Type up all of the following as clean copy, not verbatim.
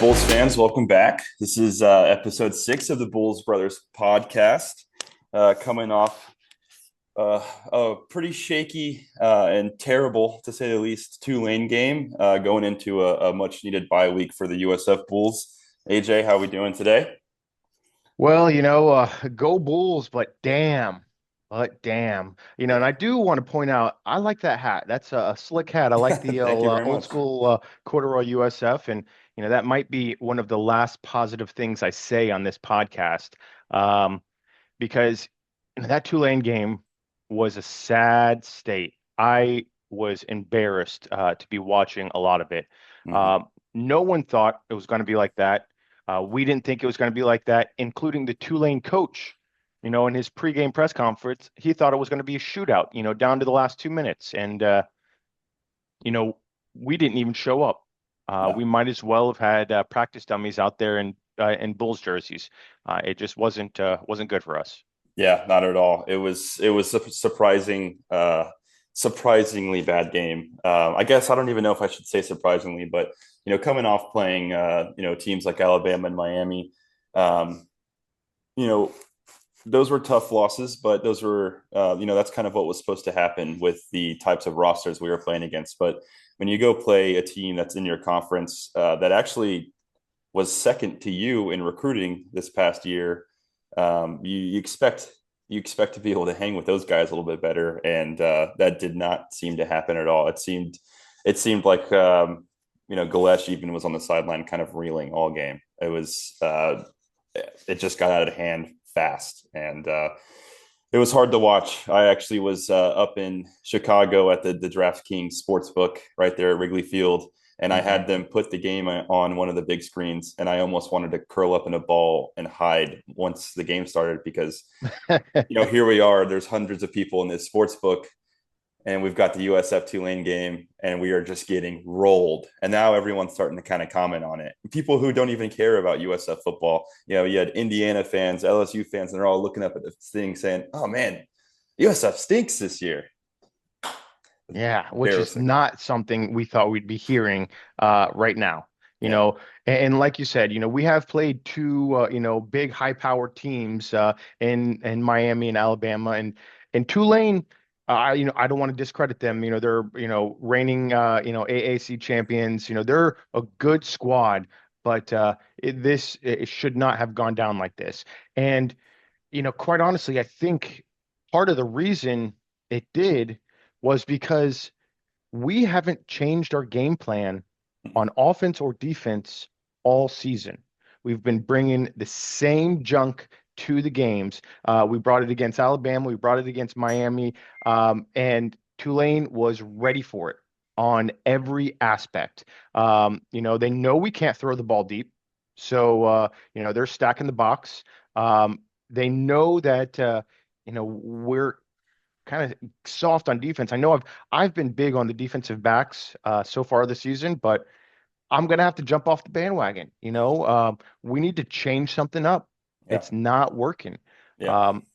Bulls fans, welcome back. This is episode 6 of the Bulls Brothers podcast, coming off a pretty shaky and terrible, to say the least, Tulane game, going into a much-needed bye week for the USF Bulls. AJ, how are we doing today? Well, go Bulls, but damn, and I do want to point out, I like that hat. That's a slick hat. I like the Thank you very old much. school corduroy USF, and that might be one of the last positive things I say on this podcast, um, because that Tulane game was a sad state. I was embarrassed to be watching a lot of it. Mhm. No one thought it was going to be like that. We didn't think it was going to be like that, including the Tulane coach. In his pregame press conference, he thought it was going to be a shootout, down to the last 2 minutes. And, you know, we didn't even show up. No. We might as well have had practice dummies out there in Bulls jerseys. It just wasn't good for us. Yeah, not at all. It was a surprisingly bad game. I guess I don't even know if I should say surprisingly, but coming off playing teams like Alabama and Miami, um, you know, those were tough losses, but those were that's kind of what was supposed to happen with the types of rosters we were playing against. But when you go play a team that's in your conference that actually was second to you in recruiting this past year, you expect to be able to hang with those guys a little bit better, and that did not seem to happen at all. It seemed like Galesh even was on the sideline, kind of reeling all game. It just got out of hand fast, and it was hard to watch. I actually was up in Chicago at the DraftKings Sportsbook right there at Wrigley Field, and I Hmm. had them put the game on one of the big screens, and I almost wanted to curl up in a ball and hide once the game started because here we are. There's hundreds of people in this sports book, and we've got the USF Tulane game, and we are just getting rolled. And now everyone's starting to kind of comment on it. People who don't even care about USF football, you had Indiana fans, LSU fans, and they're all looking up at the thing saying, "Oh man, USF stinks this year." Yeah, which is Embarrassing. not something we thought we'd be hearing right now. You Yeah. know, and like you said, we have played two big high-powered teams in Miami and Alabama and Tulane. I don't want to discredit them. They're reigning AAC champions. They're a good squad, but it should not have gone down like this. And quite honestly, I think part of the reason it did was because we haven't changed our game plan on offense or defense all season. We've been bringing the same junk to the games. We brought it against Alabama, we brought it against Miami, and Tulane was ready for it on every aspect. They know we can't throw the ball deep, so they're stacking the box. They know that we're kind of soft on defense. I know I've been big on the defensive backs so far this season, but I'm gonna have to jump off the bandwagon. We need to change something up. Yeah. It's not working. Yeah. Um,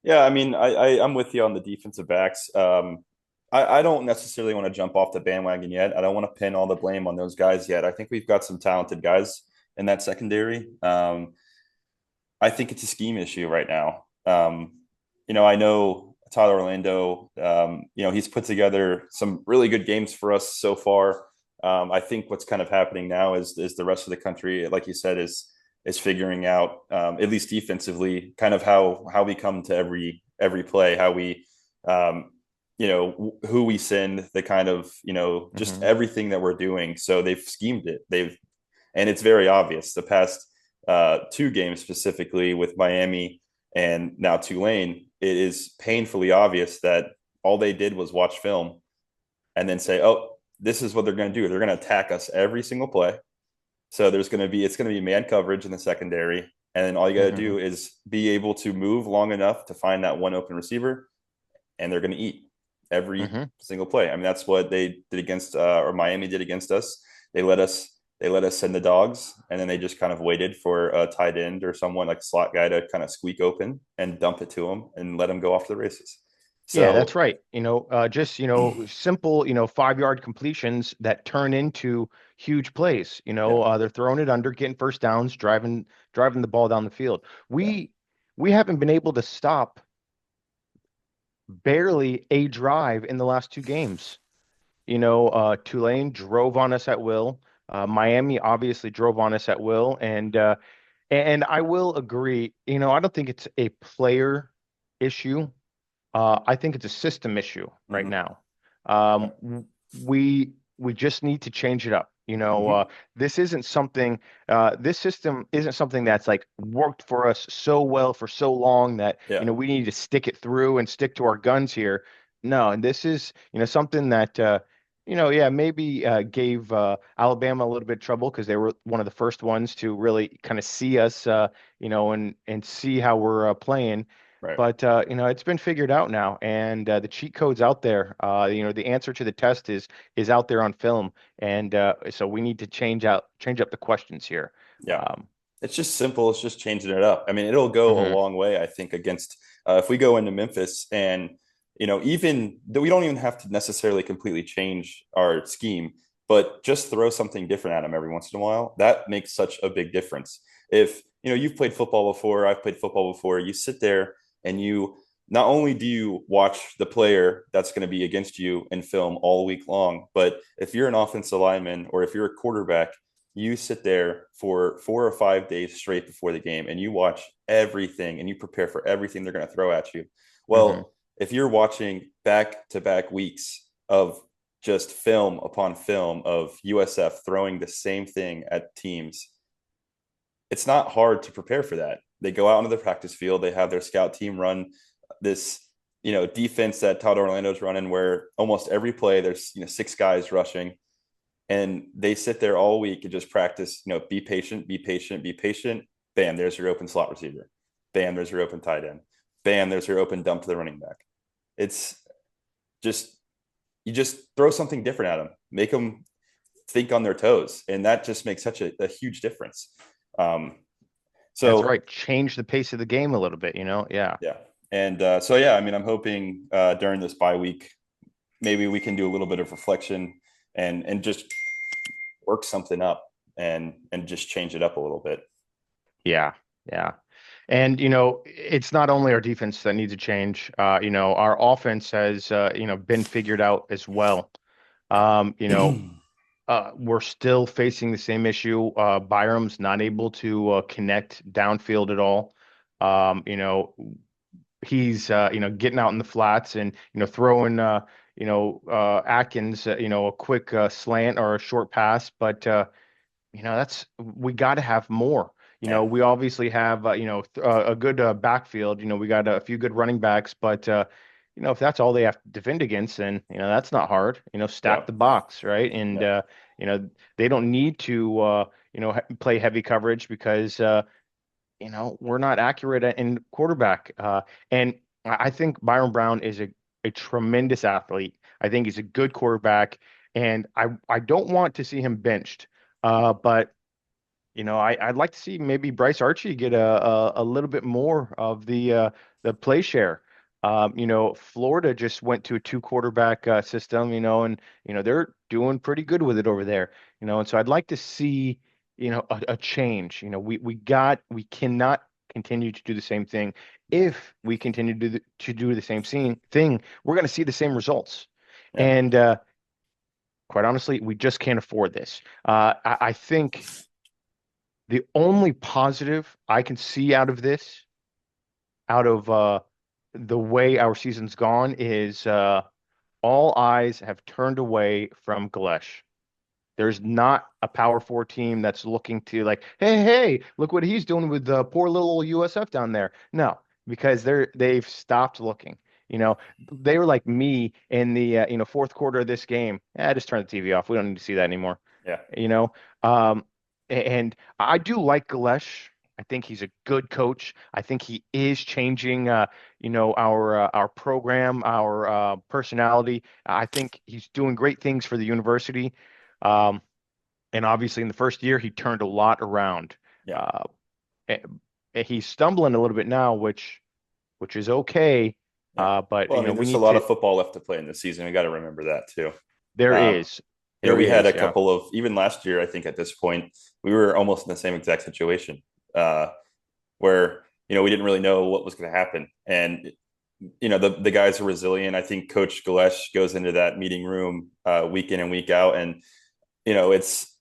Yeah. I mean, I'm with you on the defensive backs. I don't necessarily want to jump off the bandwagon yet. I don't want to pin all the blame on those guys yet. I think we've got some talented guys in that secondary. I think it's a scheme issue right now. I know Tyler Orlando. He's put together some really good games for us so far. I think what's kind of happening now is the rest of the country, like you said, is figuring out, at least defensively, kind of how we come to every play, how we who we send, the kind of just mhm. everything that we're doing. So they've schemed it. And it's very obvious. The past two games specifically with Miami and now Tulane, it is painfully obvious that all they did was watch film and then say, "Oh, this is what they're going to do. They're going to attack us every single play." So it's going to be man coverage in the secondary, and then all you got to do Mhm. is be able to move long enough to find that one open receiver, and they're going to eat every Mhm. single play. I mean, that's what they did against or Miami did against us. They let us they let us send the dogs, and then they just kind of waited for a tight end or someone like a slot guy to kind of squeak open and dump it to them and let them go off to the races. Yeah, that's So right. Just, simple, 5-yard completions that turn into huge plays. yeah, They're throwing it under, getting first downs, driving the ball down the field. yeah, We haven't been able to stop barely a drive in the last two games. Tulane drove on us at will. Miami obviously drove on us at will, and I will agree. I don't think it's a player issue. I think it's a system issue right hmm now. yeah, We just need to change it up. hmm This isn't something. This system isn't something that's like worked for us so well for so long that yeah, we need to stick it through and stick to our guns here. No, and this is something that yeah, maybe gave Alabama a little bit of trouble because they were one of the first ones to really kind of see us, and see how we're playing. right. But it's been figured out now, and the cheat code's out there. The answer to the test is out there on film, and so we need to change up the questions here. Yeah. Um, It's just simple. It's just changing it up. I mean, it'll go a mhm, long way, I think, against if we go into Memphis and, even that we don't even have to necessarily completely change our scheme, but just throw something different at them every once in a while. That makes such a big difference. If, you've played football before, I've played football before, you sit there and you not only do you watch the player that's going to be against you in film all week long, but if you're an offensive lineman or if you're a quarterback, you sit there for 4 or 5 days straight before the game and you watch everything and you prepare for everything they're going to throw at you. mhm. Well, if you're watching back to back weeks of just film upon film of USF throwing the same thing at teams, it's not hard to prepare for that. They go out onto the practice field, they have their scout team run this, defense that Todd Orlando's running where almost every play there's, six guys rushing and they sit there all week and just practice, be patient, be patient, be patient. Bam, there's your open slot receiver. Bam, there's your open tight end. Bam, there's your open dump to the running back. It's just, you just throw something different at them, make them think on their toes. And that just makes such a huge difference. Um, That's so, right. Change the pace of the game a little bit. Yeah. yeah. And yeah, I mean, I'm hoping during this bye week, maybe we can do a little bit of reflection and just work something up and just change it up a little bit. Yeah. Yeah. And it's not only our defense that needs to change. Our offense has been figured out as well. We're still facing the same issue. Byram's not able to connect downfield at all. He's getting out in the flats and throwing Atkins a quick slant or a short pass, but that's we got to have more. Yeah, We obviously have a good backfield. We got a few good running backs, but if that's all they have to defend against, then that's not hard. yeah, Stack the box, right? And yeah, you know they don't need to play heavy coverage because we're not accurate in quarterback. And I think Byron Brown is a tremendous athlete. I think he's a good quarterback, and I don't want to see him benched. But I'd like to see maybe Bryce Archie get a little bit more of the play share. Florida just went to a two quarterback system, and they're doing pretty good with it over there. And so I'd like to see a change. We cannot continue to do the same thing. If we continue to do the thing, we're going to see the same results. yeah, And quite honestly, we just can't afford this. I think the only positive I can see out of this, out of the way our season's gone, is all eyes have turned away from Galesh. There's not a Power Four team that's looking to like, hey, look what he's doing with the poor little USF down there. No, because they've stopped looking. They were like me in the fourth quarter of this game. Just turn the TV off. We don't need to see that anymore. yeah, You know, um, and I do like Galesh. I think he's a good coach. I think he is changing, our program, our personality. I think he's doing great things for the university. Um, and obviously, in the first year, he turned a lot around. yeah, Uh, eh, he's stumbling a little bit now, which is okay. Yeah. But Well, I mean, we there's a need lot to. of football left to play in this season. We got to remember that too. There Um, is, we had a yeah. couple of even last year. I think at this point we were almost in the same exact situation uh, where we didn't really know what was going to happen, and the guys are resilient. I think Coach Galesh goes into that meeting room week in and week out, and it's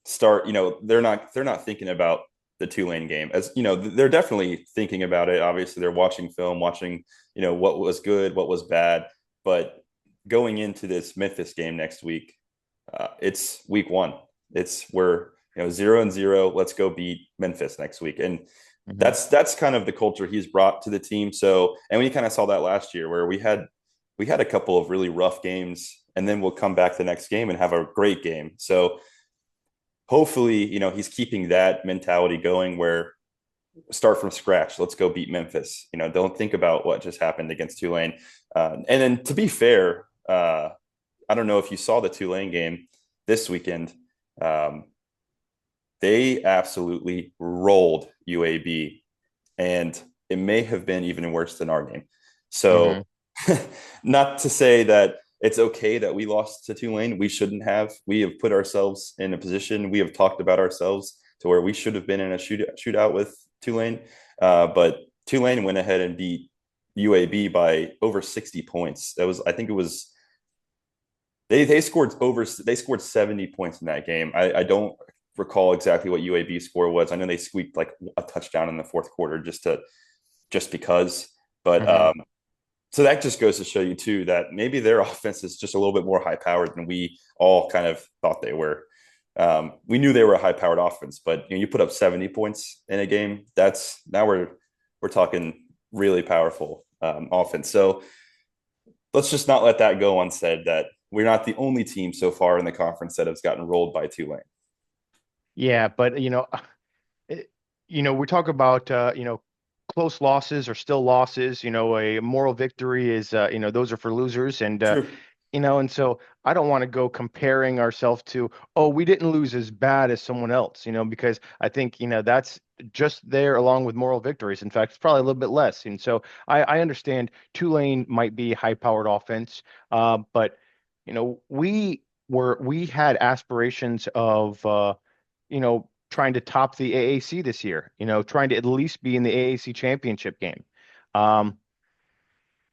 start. They're not thinking about the Tulane game as they're definitely thinking about it. Obviously, they're watching film, watching what was good, what was bad, but going into this Memphis game next week, it's week one. It's we're 0-0. Let's go beat Memphis next week, and Hmm. that's kind of the culture he's brought to the team. So, and we kind of saw that last year where we had a couple of really rough games, and then we'll come back the next game and have a great game. So hopefully, he's keeping that mentality going where start from scratch. Let's go beat Memphis. Don't think about what just happened against Tulane. And then to be fair, I don't know if you saw the Tulane game this weekend. Um, they absolutely rolled UAB, and it may have been even worse than our game. Hmm. So, not to say that it's okay that we lost to Tulane. We shouldn't have. We have put ourselves in a position. We have talked about ourselves to where we should have been in a shootout with Tulane. But Tulane went ahead and beat UAB by over 60 points. I think it was they scored 70 points in that game. I don't recall exactly what UAB score was. I know they squeaked like a touchdown in the fourth quarter just because. But Hmm. so that just goes to show you too that maybe their offense is just a little bit more high powered than we all kind of thought they were. We knew they were a high powered offense, but you put up 70 points in a game. That's now we're talking really powerful offense. So let's just not let that go unsaid that we're not the only team so far in the conference that has gotten rolled by Tulane. Yeah, but it- we talk about close losses are still losses. A moral victory is those are for losers, and True. and so I don't want to go comparing ourselves to, oh, we didn't lose as bad as someone else, because I think that's just there along with moral victories. In fact, it's probably a little bit less. And so I understand Tulane might be high-powered offense, but we had aspirations of trying to top the AAC this year, trying to at least be in the AAC championship game. Um,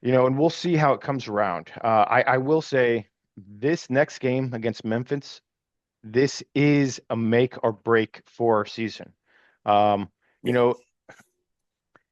and we'll see how it comes around. I will say this next game against Memphis, this is a make or break for our season. Um, you Yeah. know,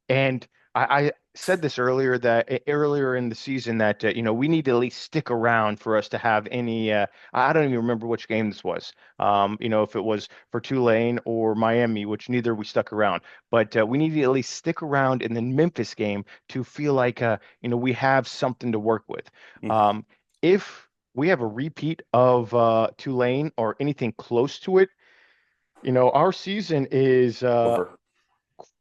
and I said this earlier in the season that we need to at least stick around for us to have any. I don't even remember which game this was. If it was for Tulane or Miami, which neither we stuck around, but we need to at least stick around in the Memphis game to feel like we have something to work with. Mm. If we have a repeat of Tulane or anything close to it, our season is Over.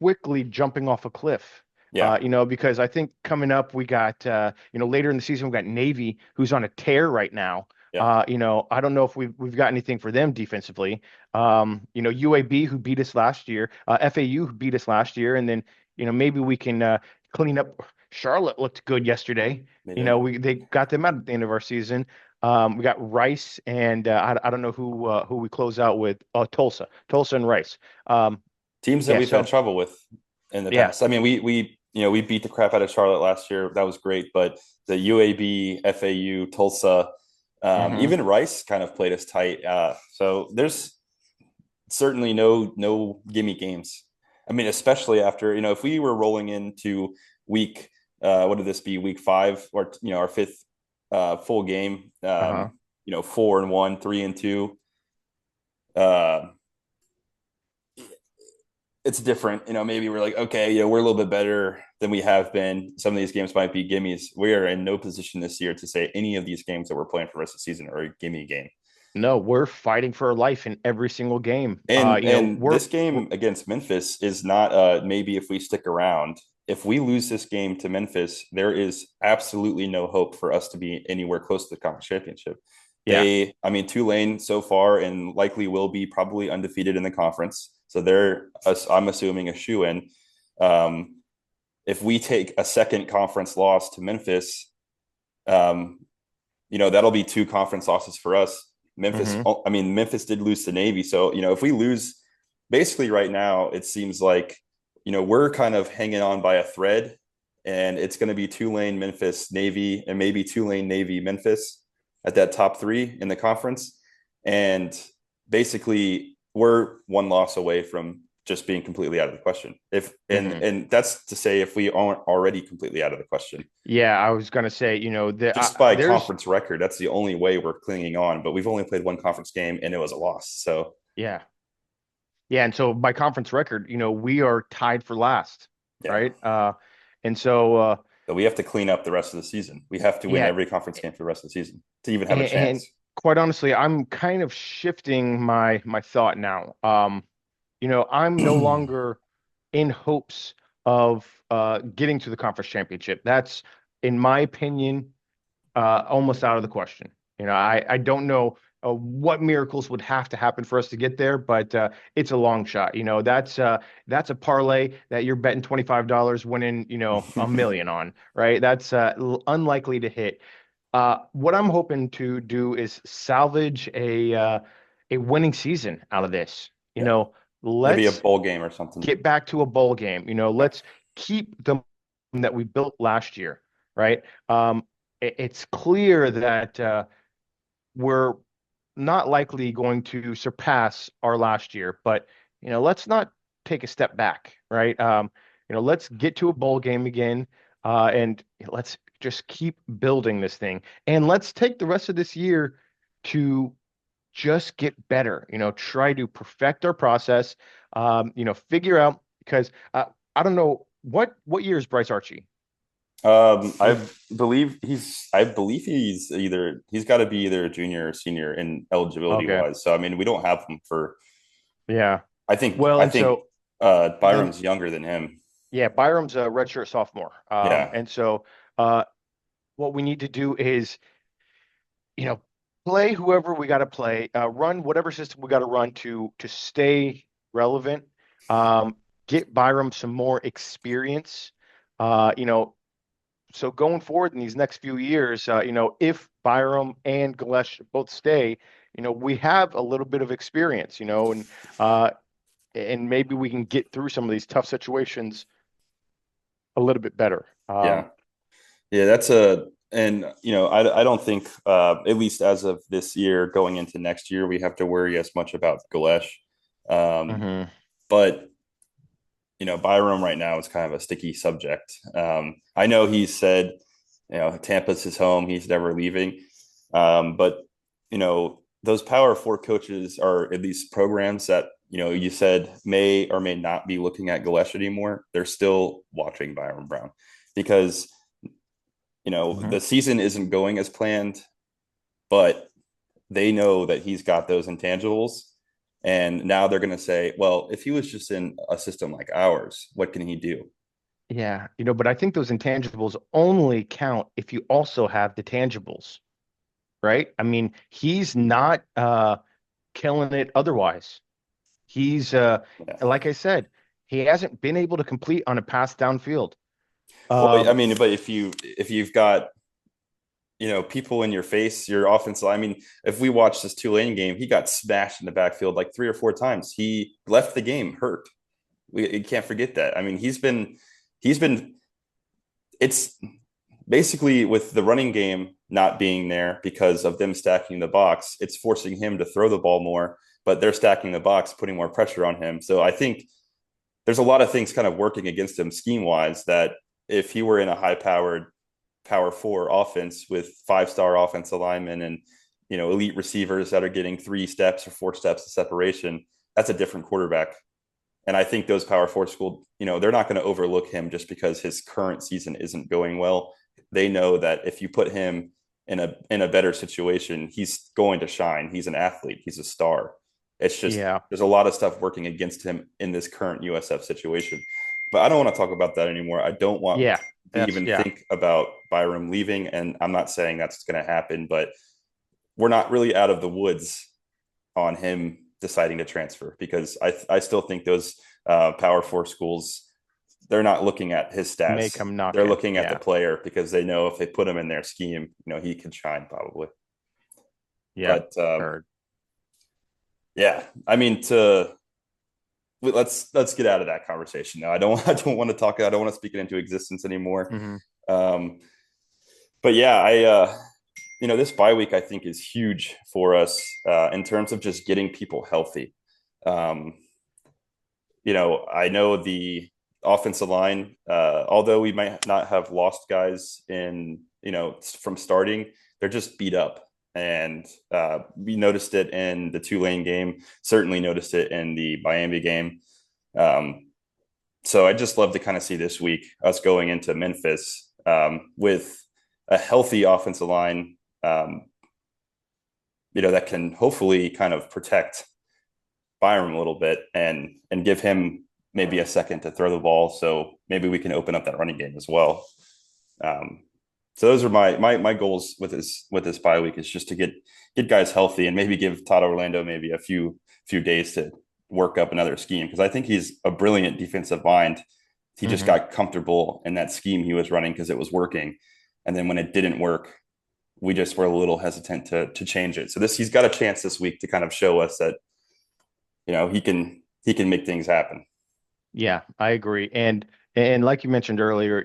quickly jumping off a cliff. Yeah. Because I think coming up we got later in the season we got Navy who's on a tear right now. Yeah. I don't know if we've got anything for them defensively. UAB who beat us last year, FAU who beat us last year, and then maybe we can clean up. Charlotte looked good yesterday. They did. They got them out at the end of our season. We got Rice and I don't know who we close out with. Tulsa and Rice. Um, Teams that yeah, we've had so trouble with in the yeah. past. I mean, we beat the crap out of Charlotte last year. That was great, but the UAB, FAU, Tulsa, Hmm. even Rice kind of played us tight. So there's certainly no gimme games. I mean, especially after if we were rolling into week, what did this be? Week 5 or our fifth full game. Uh-huh. 4-1, 3-2. Uh, it's different. Maybe we're like, okay, we're a little bit better than we have been. Some of these games might be gimmies. We are in no position this year to say any of these games that we're playing for the rest of the season are a gimme game. No, we're fighting for our life in every single game. And this game against Memphis is not maybe if we stick around. If we lose this game to Memphis, there is absolutely no hope for us to be anywhere close to the conference championship. Yeah. I mean, Tulane so far and likely will be probably undefeated in the conference. So I'm assuming a shoe in. Um, if we take a second conference loss to Memphis, um, that'll be two conference losses for us. Hmm. Memphis did lose to Navy. So, if we lose, basically right now, it seems like, we're kind of hanging on by a thread, and it's going to be Tulane, Memphis, Navy, and maybe Tulane, Navy, Memphis at that top three in the conference. And basically, we're one loss away from just being completely out of the question. If and Hmm. and that's to say, if we aren't already completely out of the question, Yeah, I was gonna say, just by there's conference record, that's the only way we're clinging on. But we've only played one conference game, and it was a loss. So yeah, yeah, and so by conference record, we are tied for last, yeah, right? And so so we have to clean up the rest of the season. We have to win yeah, every conference game for the rest of the season to even have a and chance. quite honestly, I'm kind of shifting my thought now. I'm no longer in hopes of getting to the conference championship. That's, in my opinion, almost out of the question. I don't know what miracles would have to happen for us to get there, but it's a long shot. That's a parlay that you're betting $25 winning, a million on, right? That's unlikely to hit. What I'm hoping to do is salvage a winning season out of this. Yeah, maybe a Let's bowl game or something. get back to a bowl game. Yeah. Let's keep the momentum that we built last year, right? It's clear that we're not likely going to surpass our last year, but let's not take a step back, right? Let's get to a bowl game again, and let's just keep building this thing, and let's take the rest of this year to just get better. Try to perfect our process. Figure out because I don't know what year is Bryce Archie? I Is believe he's got to be either a junior or senior in eligibility okay. wise. So we don't have him for. Yeah. I think Well, I and think so then Byram's younger than him. yeah, Byram's a redshirt sophomore. Yeah, And so uh, what we need to do is, you know, play whoever we got to play, run whatever system we got to run to stay relevant. Get Byram some more experience. Uh, you know, so going forward in these next few years, if Byram and Galesh both stay, we have a little bit of experience, uh, and maybe we can get through some of these tough situations a little bit better. yeah, yeah. That's a and I don't think at least as of this year going into next year we have to worry as much about Galesh. Um, Hmm. but Byram right now is kind of a sticky subject. I know he said, Tampa's his home. He's never leaving. But those Power Four coaches are at least programs that you said may or may not be looking at Galesh anymore. They're still watching Byram Brown because Hmm. the season isn't going as planned, but they know that he's got those intangibles. And now they're going to say, well, if he was just in a system like ours, what can he do? Yeah, but I think those intangibles only count if you also have the tangibles, right? I mean, he's not killing it otherwise. He's Yeah. like I said, he hasn't been able to complete on a pass downfield. Well, Um, but if you've got people in your face, your offensive. If we watch this Tulane game, he got smashed in the backfield like three or four times. He left the game hurt. We can't forget that. He's been. It's basically with the running game not being there because of them stacking the box. It's forcing him to throw the ball more, but they're stacking the box, putting more pressure on him. So I think there's a lot of things kind of working against him scheme wise that if he were in a high powered power four offense with 5-star offensive linemen and elite receivers that are getting 3 steps or 4 steps of separation, that's a different quarterback. And I think those power four school, they're not going to overlook him just because his current season isn't going well. They know that if you put him in a better situation, he's going to shine. He's an athlete. He's a star. It's just yeah, there's a lot of stuff working against him in this current USF situation. But I don't want to talk about that anymore. I don't want yeah, to yes, even yeah, think about Byram leaving. And I'm not saying that's going to happen, but we're not really out of the woods on him deciding to transfer because I still think those Power Four schools they're not looking at his Make stats. him knock They're it. looking at the Yeah. player because they know if they put him in their scheme, he could shine probably. Yeah. But Heard. yeah, I mean, to let's get out of that conversation now. I don't want to talk. I don't want to speak it into existence anymore. Hmm. Um, but yeah, I this bye week I think is huge for us in terms of just getting people healthy. Um, I know the offensive line, although we might not have lost guys from starting, they're just beat up. And we noticed it in the Tulane game, certainly noticed it in the Miami game. Um, so I just love to kind of see this week us going into Memphis with a healthy offensive line, that can hopefully kind of protect Byram a little bit and give him maybe a second to throw the ball. So maybe we can open up that running game as well. Um, so those are my goals with this bye week is just to get guys healthy and maybe give Todd Orlando maybe a few days to work up another scheme because I think he's a brilliant defensive mind. He just Hmm. got comfortable in that scheme he was running because it was working, and then when it didn't work, we just were a little hesitant to change it. So he's got a chance this week to kind of show us that he can make things happen. Yeah, I agree. And like you mentioned earlier,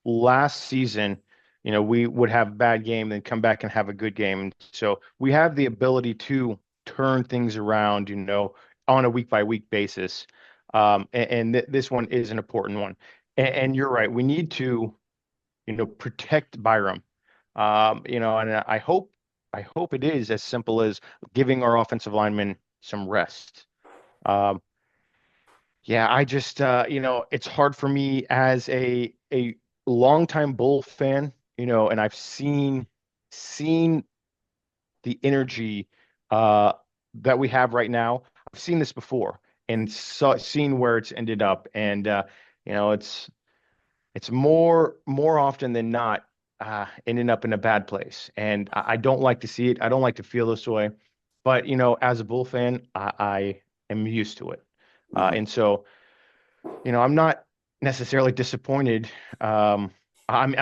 last season, we would have a bad game, then come back and have a good game. So we have the ability to turn things around, on a week by week basis. And th this one is an important one. And you're right. We need to, protect Byram. And I hope it is as simple as giving our offensive linemen some rest. Um, yeah, I just it's hard for me as a longtime Bull fan, and I've seen the energy uh that we have right now. I've seen this before and seen where it's ended up, and it's more often than not ending up in a bad place, and I don't like to see it. I don't like to feel this way, but as a Bull fan, I am used to it, Mm-hmm. and so. I'm not necessarily disappointed. I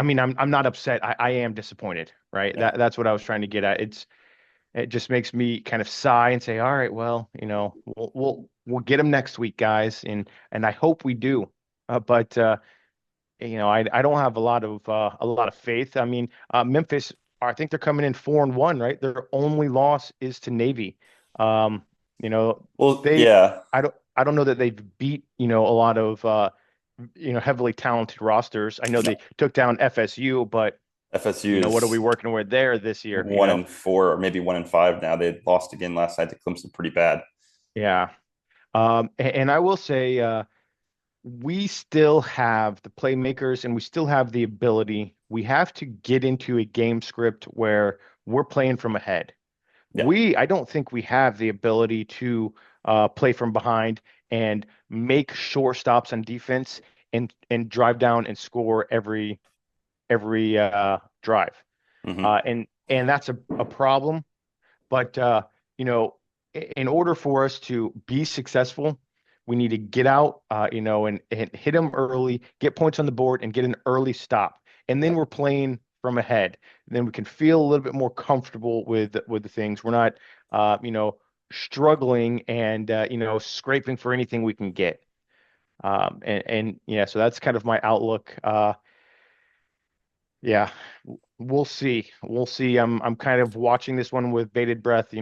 mean, I'm not upset. I am disappointed, right? Yeah. That's what I was trying to get at. It just makes me kind of sigh and say, all right, well, we'll get them next week, guys, and I hope we do. But I don't have a lot of faith. I mean, Memphis, I think they're coming in 4-1, right? Their only loss is to Navy. Um, you know, Well, they yeah. I don't know that they've beat, a lot of heavily talented rosters. I know No, they took down FSU, but FSU what are we is working with there this year, 1-4 or maybe 1-5 now. They lost again last night to Clemson pretty bad. Yeah. And I will say, we still have the playmakers and we still have the ability. We have to get into a game script where we're playing from ahead. Yeah. I don't think we have the ability to play from behind and make sure stops on defense and drive down and score every drive. Mm-hmm. And that's a problem. But you know, in order for us to be successful, we need to get out, and hit them early, get points on the board, and get an early stop. And then Yeah. we're playing from ahead. Then we can feel a little bit more comfortable with the things. We're not, struggling and scraping for anything we can get. And yeah, so that's kind of my outlook. Yeah, we'll see. We'll see. I'm kind of watching this one with bated breath.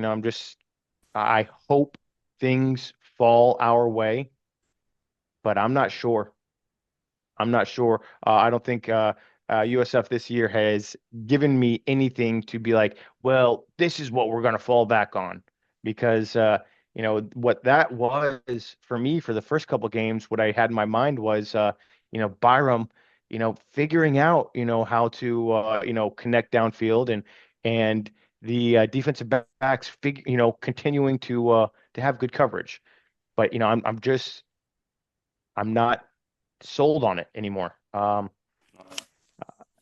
I hope things fall our way, but I'm not sure. I'm not sure. I don't think USF this year has given me anything to be like, well, this is what we're going to fall back on. Because, what that was for me for the first couple games, what I had in my mind was, Byram, figuring out, how to, connect downfield and the defensive backs, continuing to have good coverage. But, I'm not sold on it anymore.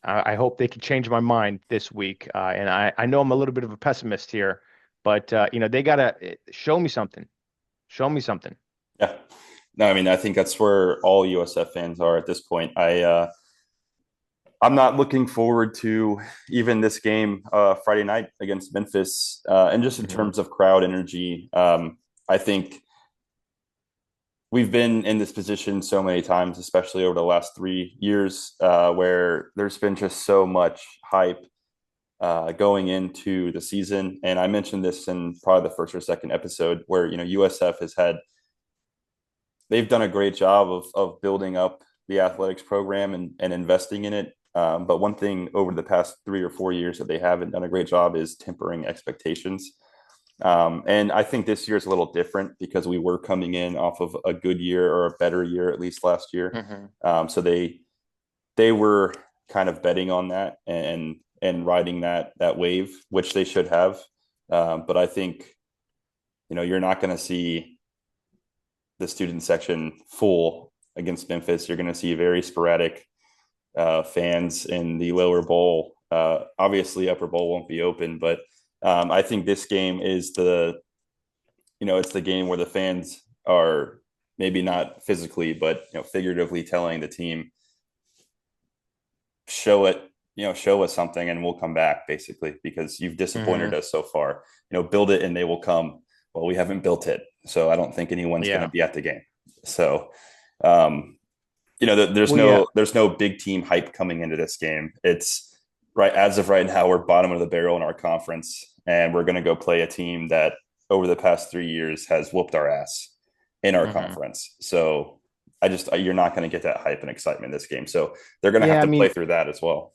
I hope they can change my mind this week. And I know I'm a little bit of a pessimist here, but they gotta show me something. Show me something. Yeah. No, I mean, I think that's where all USF fans are at this point. I'm not looking forward to even this game Friday night against Memphis, and just in Hmm. terms of crowd energy. I think we've been in this position so many times, especially over the last 3 years, where there's been just so much hype going into the season. And I mentioned this in probably the first or second episode, where USF has had they've done a great job of building up the athletics program and investing in it. But one thing over the past 3 or 4 years that they haven't done a great job is tempering expectations. And I think this year is a little different because we were coming in off of a good year or a better year, at least last year. Hmm. So they were kind of betting on that and riding that wave, which they should have. But I think you're not going to see the student section full against Memphis. You're going to see very sporadic fans in the lower bowl. Obviously, upper bowl won't be open, but I think this game is it's the game where the fans are maybe not physically, but figuratively telling the team, show it, show us something, and we'll come back, basically, because you've disappointed Hmm. us so far. Build it and they will come. Well, we haven't built it, so I don't think anyone's going to Yeah. be at the game. So, um, there's Well, yeah. no big team hype coming into this game. It's right as of right now, we're bottom of the barrel in our conference, and we're going to go play a team that over the past 3 years has whooped our ass in our Hmm. conference. So you're not going to get that hype and excitement in this game. So they're going to have Yeah, I to play mean, through that as well.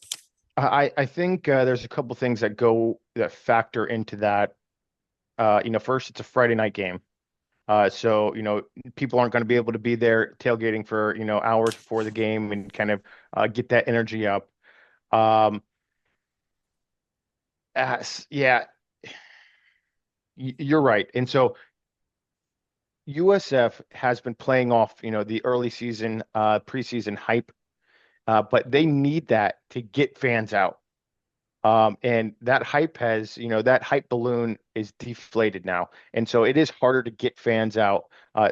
I think there's a couple things that factor into that. First, it's a Friday night game. So, people aren't going to be able to be there tailgating for, hours before the game and kind of get that energy up. Um, yeah, you're right. And so USF has been playing off, the early season, preseason hype, but they need that to get fans out. And that hype balloon is deflated now. And so it is harder to get fans out.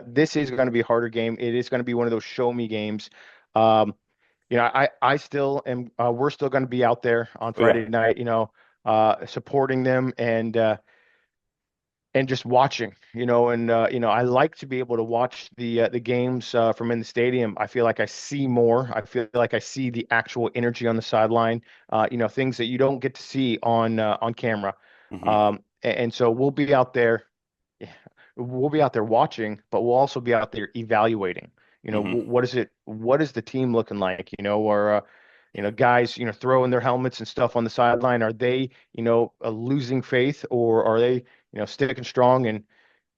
This is going to be a harder game. It is going to be one of those show me games. Um, I still am, we're still going to be out there on Oh yeah. Friday night, supporting them and just watching, and I like to be able to watch the games from in the stadium. I feel like I see more. I feel like I see the actual energy on the sideline. Things that you don't get to see on camera. Hmm. And so we'll be out there. We'll be out there watching, but we'll also be out there evaluating. Hmm. What is it? What is the team looking like? Or guys, throwing their helmets and stuff on the sideline. Are they, losing faith, or are they, sticking strong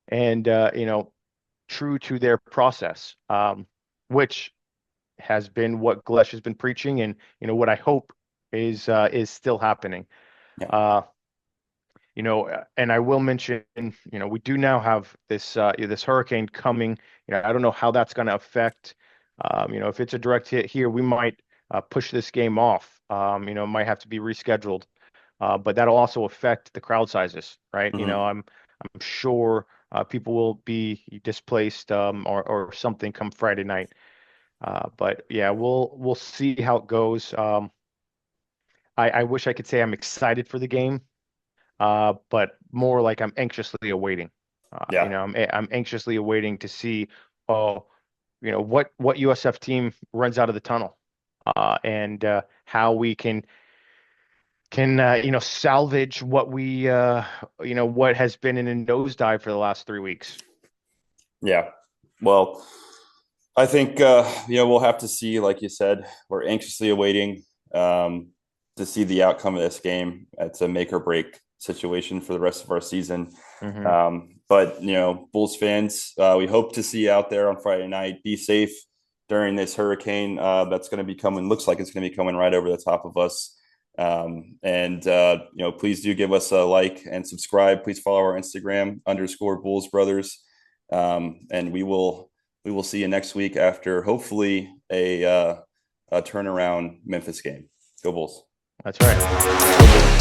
and true to their process, which has been what Glesh has been preaching, and what I hope is still happening. Yeah. Uh, and I will mention, we do now have this hurricane coming. I don't know how that's going to affect. If it's a direct hit here, we might push this game off. Might have to be rescheduled. But that'll also affect the crowd sizes, right? Hmm. I'm sure people will be displaced, or something come Friday night. But yeah, we'll see how it goes. I wish I could say I'm excited for the game, but more like I'm anxiously awaiting. Yeah. I'm anxiously awaiting to see, oh, what USF team runs out of the tunnel, and how we can salvage what has been in a nosedive for the last 3 weeks. Yeah. Well, I think we'll have to see. Like you said, we're anxiously awaiting um, to see the outcome of this game. It's a make or break situation for the rest of our season. Hmm. But Bulls fans, we hope to see you out there on Friday night. Be safe during this hurricane that's going to be coming. Looks like it's going to be coming right over the top of us. And please do give us a like and subscribe. Please follow our Instagram _Bulls Brothers, and we will see you next week after hopefully a turnaround Memphis game. Go Bulls. That's right.